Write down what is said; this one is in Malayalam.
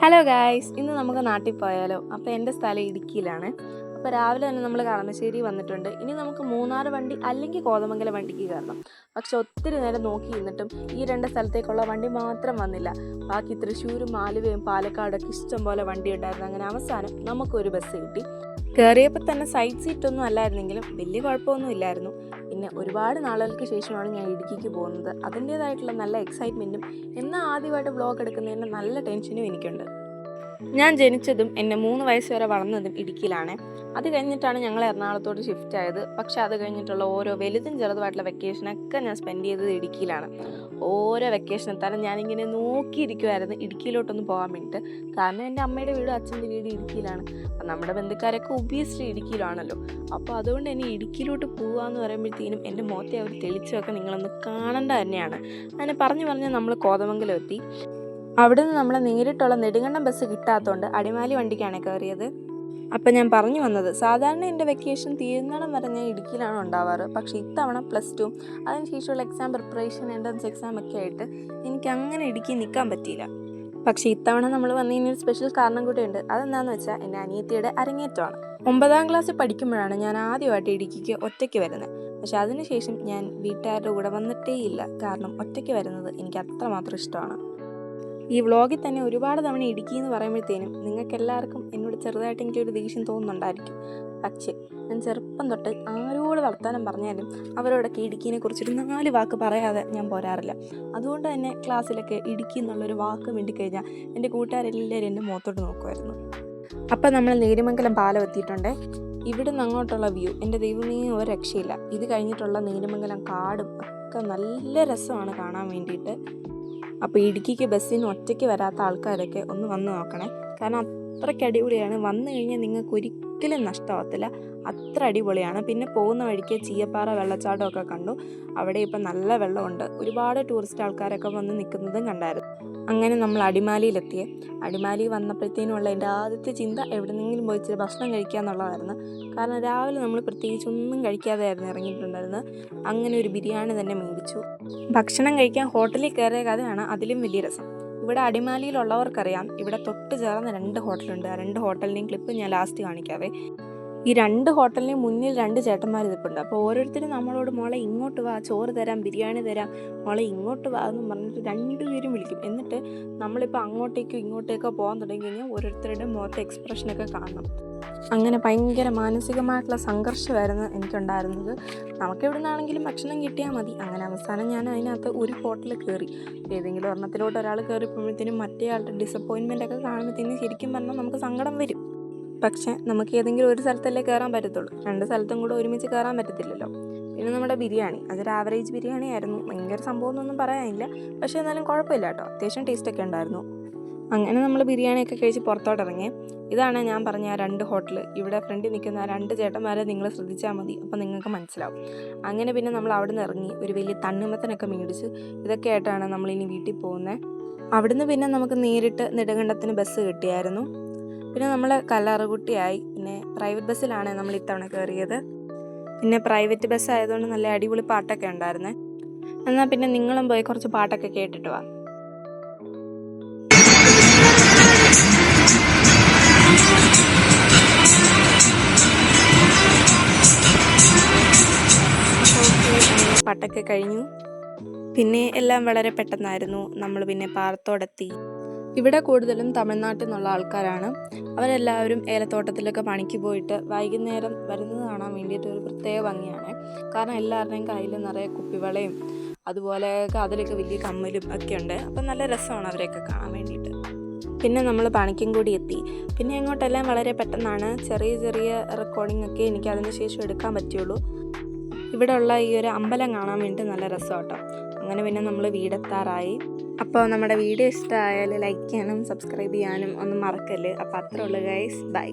ഹലോ ഗായ്സ്, ഇന്ന് നമുക്ക് നാട്ടിൽ പോയാലോ? അപ്പോൾ എൻ്റെ സ്ഥലം ഇടുക്കിയിലാണ്. അപ്പോൾ രാവിലെ തന്നെ നമ്മൾ കളമശ്ശേരി വന്നിട്ടുണ്ട്. ഇനി നമുക്ക് മൂന്നാർ വണ്ടി അല്ലെങ്കിൽ കോതമംഗലം വണ്ടിക്ക് കയറണം. പക്ഷെ ഒത്തിരി നേരം നോക്കി നിന്നിട്ടും ഈ രണ്ട് സ്ഥലത്തേക്കുള്ള വണ്ടി മാത്രം വന്നില്ല. ബാക്കി തൃശ്ശൂരും ആലുവയും പാലക്കാടൊക്കെ ഇഷ്ടം പോലെ വണ്ടി ഉണ്ടായിരുന്നു. അങ്ങനെ അവസാനം നമുക്കൊരു ബസ് കിട്ടി. കയറിയപ്പോൾ തന്നെ സൈഡ് സീറ്റൊന്നും അല്ലായിരുന്നെങ്കിലും വലിയ കുഴപ്പമൊന്നും ഇല്ലായിരുന്നു. പിന്നെ ഒരുപാട് നാളുകൾക്ക് ശേഷമാണ് ഞാൻ ഇടുക്കിക്ക് പോകുന്നത്. അതിൻ്റേതായിട്ടുള്ള നല്ല എക്സൈറ്റ്മെൻറ്റും എന്നാൽ ആദ്യമായിട്ട് വ്ളോഗ് എടുക്കുന്നതിൻ്റെ നല്ല ടെൻഷനും എനിക്കുണ്ട്. ഞാൻ ജനിച്ചതും എന്നെ 3 വയസ്സ് വരെ വളർന്നതും ഇടുക്കിയിലാണ്. അത് കഴിഞ്ഞിട്ടാണ് ഞങ്ങൾ എറണാകുളത്തോട്ട് ഷിഫ്റ്റ് ആയത്. പക്ഷേ അത് കഴിഞ്ഞിട്ടുള്ള ഓരോ വലുതും ചെറുതുമായിട്ടുള്ള വെക്കേഷനൊക്കെ ഞാൻ സ്പെൻഡ് ചെയ്തത് ഇടുക്കിയിലാണ്. ഓരോ വെക്കേഷൻ എത്താനും ഞാനിങ്ങനെ നോക്കിയിരിക്കുമായിരുന്നു ഇടുക്കിയിലോട്ടൊന്ന് പോകാൻ വേണ്ടിയിട്ട്. കാരണം എൻ്റെ അമ്മയുടെ വീടും അച്ഛൻ്റെ വീട് ഇടുക്കിയിലാണ്. അപ്പം നമ്മുടെ ബന്ധുക്കാരൊക്കെ ഒബിയസ്ലി ഇടുക്കിയിലാണല്ലോ. അപ്പോൾ അതുകൊണ്ട് തന്നെ ഇടുക്കിയിലോട്ട് പോകാമെന്ന് പറയുമ്പോഴത്തേനും എൻ്റെ മുഖത്തെ ഒരു തെളിച്ചമൊക്കെ നിങ്ങളൊന്ന് കാണേണ്ട തന്നെയാണ്. അങ്ങനെ പറഞ്ഞ് നമ്മൾ കോതമംഗലം എത്തി. അവിടെ നിന്ന് നമ്മൾ നേരിട്ടുള്ള നെടുങ്കണ്ടം ബസ് കിട്ടാത്തതുകൊണ്ട് അടിമാലി വണ്ടിക്കാണ് കയറിയത്. അപ്പം ഞാൻ പറഞ്ഞു വന്നത്, സാധാരണ എൻ്റെ വെക്കേഷൻ തീരുന്നിടം വരെ ഞാൻ ഇടുക്കിയിലാണ് ഉണ്ടാവാറ്. പക്ഷേ ഇത്തവണ +2 അതിനുശേഷമുള്ള എക്സാം പ്രിപ്പറേഷൻ, എൻട്രൻസ് എക്സാം ഒക്കെ ആയിട്ട് എനിക്ക് അങ്ങനെ ഇടുക്കി നിൽക്കാൻ പറ്റിയില്ല. പക്ഷേ ഇത്തവണ നമ്മൾ വന്നതിനൊരു സ്പെഷ്യൽ കാരണം കൂടെയുണ്ട്. അതെന്താണെന്ന് വെച്ചാൽ എൻ്റെ അനിയത്തിയുടെ അരങ്ങേറ്റമാണ്. 9ാം ക്ലാസ്സിൽ പഠിക്കുമ്പോഴാണ് ഞാൻ ആദ്യമായിട്ട് ഇടുക്കിക്ക് ഒറ്റയ്ക്ക് വരുന്നത്. പക്ഷേ അതിനുശേഷം ഞാൻ വീട്ടുകാരുടെ കൂടെ വന്നിട്ടേ ഇല്ല. കാരണം ഒറ്റയ്ക്ക് വരുന്നത് എനിക്ക് അത്രമാത്രം ഇഷ്ടമാണ്. ഈ വ്ളോഗിൽ തന്നെ ഒരുപാട് തവണ ഇടുക്കി എന്ന് പറയുമ്പോഴത്തേനും നിങ്ങൾക്ക് എല്ലാവർക്കും എന്നോട് ചെറുതായിട്ടെങ്കിലും ഒരു ദേഷ്യം തോന്നുന്നുണ്ടായിരിക്കും. പക്ഷേ ഞാൻ ചെറുപ്പം തൊട്ട് ആരോട് വർത്താനം പറഞ്ഞാലും അവരോടൊക്കെ ഇടുക്കിനെ കുറിച്ചൊരു 4 വാക്ക് പറയാതെ ഞാൻ പോരാറില്ല. അതുകൊണ്ട് തന്നെ ക്ലാസ്സിലൊക്കെ ഇടുക്കി എന്നുള്ളൊരു വാക്ക് വേണ്ടിക്കഴിഞ്ഞാൽ എൻ്റെ കൂട്ടുകാരെല്ലാവരും എൻ്റെ മുഖത്തോട്ട് നോക്കുമായിരുന്നു. അപ്പം നമ്മൾ നേര്യമംഗലം പാലം എത്തിയിട്ടുണ്ട്. ഇവിടെ നിന്ന് അങ്ങോട്ടുള്ള വ്യൂ എൻ്റെ ദൈവമേ ഒരു രക്ഷയില്ല. ഇത് കഴിഞ്ഞിട്ടുള്ള നേര്യമംഗലം കാടും ഒക്കെ നല്ല രസമാണ് കാണാൻ വേണ്ടിയിട്ട്. അപ്പോൾ ഇടുക്കിക്ക് ബസ്സിന് ഒറ്റയ്ക്ക് വരാത്ത ആൾക്കാരൊക്കെ ഒന്ന് വന്ന് നോക്കണേ. കാരണം അത്രയ്ക്ക് അടിപൊളിയാണ്. വന്നു കഴിഞ്ഞാൽ നിങ്ങൾക്ക് ഒരിക്കലും നഷ്ടമാകത്തില്ല. അത്ര അടിപൊളിയാണ്. പിന്നെ പോകുന്ന വഴിക്ക് ചീയപ്പാറ വെള്ളച്ചാട്ടമൊക്കെ കണ്ടു. അവിടെ ഇപ്പം നല്ല വെള്ളമുണ്ട്. ഒരുപാട് ടൂറിസ്റ്റ് ആൾക്കാരൊക്കെ വന്ന് നിൽക്കുന്നതും കണ്ടായിരുന്നു. അങ്ങനെ നമ്മൾ അടിമാലിയിലെത്തിയേ. അടിമാലി വന്നപ്പോഴത്തേനുമുള്ള എൻ്റെ ആദ്യത്തെ ചിന്ത എവിടെന്നെങ്കിലും പോയി ഇച്ചിരി ഭക്ഷണം കഴിക്കുക എന്നുള്ളതായിരുന്നു. കാരണം രാവിലെ നമ്മൾ പ്രത്യേകിച്ച് ഒന്നും കഴിക്കാതെയായിരുന്നു ഇറങ്ങിയിട്ടുണ്ടായിരുന്നത്. അങ്ങനെ ഒരു ബിരിയാണി തന്നെ മേടിച്ചു. ഭക്ഷണം കഴിക്കാൻ ഹോട്ടലിൽ കയറിയ കഥയാണ് അതിലും വലിയ രസം. ഇവിടെ അടിമാലിയിലുള്ളവർക്കറിയാം, ഇവിടെ തൊട്ട് ചേർന്ന് 2 ഹോട്ടലുണ്ട്. ആ 2 ഹോട്ടലിൻ്റെയും ക്ലിപ്പ് ഞാൻ ലാസ്റ്റ് കാണിക്കാവേ. ഈ 2 ഹോട്ടലിന് മുന്നിൽ 2 ചേട്ടന്മാർ നിൽപ്പുണ്ട്. അപ്പോൾ ഓരോരുത്തരും നമ്മളോട് മോളെ ഇങ്ങോട്ട് വാ, ചോറ് തരാം, ബിരിയാണി തരാം, മോളെ ഇങ്ങോട്ട് വാ എന്ന് പറഞ്ഞിട്ട് 2 പേരും വിളിക്കും. എന്നിട്ട് നമ്മളിപ്പോൾ അങ്ങോട്ടേക്കോ ഇങ്ങോട്ടേക്കോ പോകാൻ തുടങ്ങി കഴിഞ്ഞാൽ ഓരോരുത്തരുടെ മുഖത്തെ എക്സ്പ്രഷനൊക്കെ കാണണം. അങ്ങനെ ഭയങ്കര മാനസികമായിട്ടുള്ള സംഘർഷമായിരുന്നു എനിക്കുണ്ടായിരുന്നത്. നമുക്ക് എവിടെ നിന്നാണെങ്കിലും ഭക്ഷണം കിട്ടിയാൽ മതി. അങ്ങനെ അവസാനം ഞാൻ അതിനകത്ത് ഒരു ഹോട്ടലിൽ കയറി. ഏതെങ്കിലും ഒരെണ്ണത്തിലോട്ട് ഒരാൾ കയറിപ്പോഴത്തേനും മറ്റേ ആളുടെ ഡിസപ്പോയിൻമെൻ്റ് ഒക്കെ കാണുമ്പോഴത്തേനും ശരിക്കും പറഞ്ഞാൽ നമുക്ക് സങ്കടം വരും. പക്ഷേ നമുക്ക് ഏതെങ്കിലും ഒരു സ്ഥലത്തല്ലേ കയറാൻ പറ്റത്തുള്ളൂ. 2 സ്ഥലത്തും കൂടെ ഒരുമിച്ച് കയറാൻ പറ്റത്തില്ലല്ലോ. പിന്നെ നമ്മുടെ ബിരിയാണി, അതൊരു ആവറേജ് ബിരിയാണി ആയിരുന്നു. ഭയങ്കര സംഭവമൊന്നും പറയാനില്ല. പക്ഷേ എന്നാലും കുഴപ്പമില്ല കേട്ടോ, അത്യാവശ്യം ടേസ്റ്റൊക്കെ ഉണ്ടായിരുന്നു. അങ്ങനെ നമ്മൾ ബിരിയാണിയൊക്കെ കഴിച്ച് പുറത്തോട്ടിറങ്ങി. ഇതാണ് ഞാൻ പറഞ്ഞ ആ 2 ഹോട്ടൽ. ഇവിടെ ഫ്രണ്ടിൽ നിൽക്കുന്ന ആ 2 ചേട്ടന്മാരെ നിങ്ങൾ ശ്രദ്ധിച്ചാൽ മതി, അപ്പോൾ നിങ്ങൾക്ക് മനസ്സിലാവും. അങ്ങനെ പിന്നെ നമ്മൾ അവിടെ നിന്ന് ഇറങ്ങി ഒരു വലിയ തണ്ണിമത്തനൊക്കെ മേടിച്ച് ഇതൊക്കെ ആയിട്ടാണ് നമ്മളിനി വീട്ടിൽ പോകുന്നത്. അവിടുന്ന് പിന്നെ നമുക്ക് നേരിട്ട് നെടുങ്കണ്ടത്തിന് ബസ് കിട്ടിയായിരുന്നു. പിന്നെ നമ്മൾ കല്ലാറുകുട്ടിയായി. പിന്നെ പ്രൈവറ്റ് ബസ്സിലാണ് നമ്മൾ ഇത്തവണ കയറിയത്. പിന്നെ പ്രൈവറ്റ് ബസ് ആയതുകൊണ്ട് നല്ല അടിപൊളി പാട്ടൊക്കെ ഉണ്ടായിരുന്നേ. എന്നാൽ പിന്നെ നിങ്ങളും പോയി കുറച്ച് പാട്ടൊക്കെ കേട്ടിട്ട് വാ. പാട്ടൊക്കെ കഴിഞ്ഞു. പിന്നെ എല്ലാം വളരെ പെട്ടെന്നായിരുന്നു. നമ്മൾ പിന്നെ പാറത്തോടെത്തി. ഇവിടെ കൂടുതലും തമിഴ്നാട്ടിൽ നിന്നുള്ള ആൾക്കാരാണ്. അവരെല്ലാവരും ഏലത്തോട്ടത്തിലൊക്കെ പണിക്ക് പോയിട്ട് വൈകുന്നേരം വരുന്നത് കാണാൻ വേണ്ടിയിട്ട് ഒരു പ്രത്യേക ഭംഗിയാണ്. കാരണം എല്ലാവരുടെയും കയ്യിൽ നിറയെ കുപ്പിവളയും അതുപോലെ അതിലൊക്കെ വലിയ കമ്മലും ഒക്കെ ഉണ്ട്. അപ്പം നല്ല രസമാണ് അവരെയൊക്കെ കാണാൻ വേണ്ടിയിട്ട്. പിന്നെ നമ്മൾ പണിക്കും കൂടി എത്തി. പിന്നെ അങ്ങോട്ടെല്ലാം വളരെ പെട്ടെന്നാണ്. ചെറിയ റെക്കോർഡിംഗ് ഒക്കെ എനിക്ക് അതിന് ശേഷം എടുക്കാൻ പറ്റുള്ളൂ. ഇവിടെ ഉള്ള ഈ ഒരു അമ്പലം കാണാൻ വേണ്ടി നല്ല രസമാണ് കേട്ടോ. അങ്ങനെ പിന്നെ നമ്മൾ വീടെത്താറായി. അപ്പോൾ നമ്മുടെ വീഡിയോ ഇഷ്ടമായാൽ ലൈക്ക് ചെയ്യാനും സബ്സ്ക്രൈബ് ചെയ്യാനും ഒന്നും മറക്കല്ല്. അപ്പോൾ അത്രേ ഉള്ളൂ ഗൈസ്, ബൈ.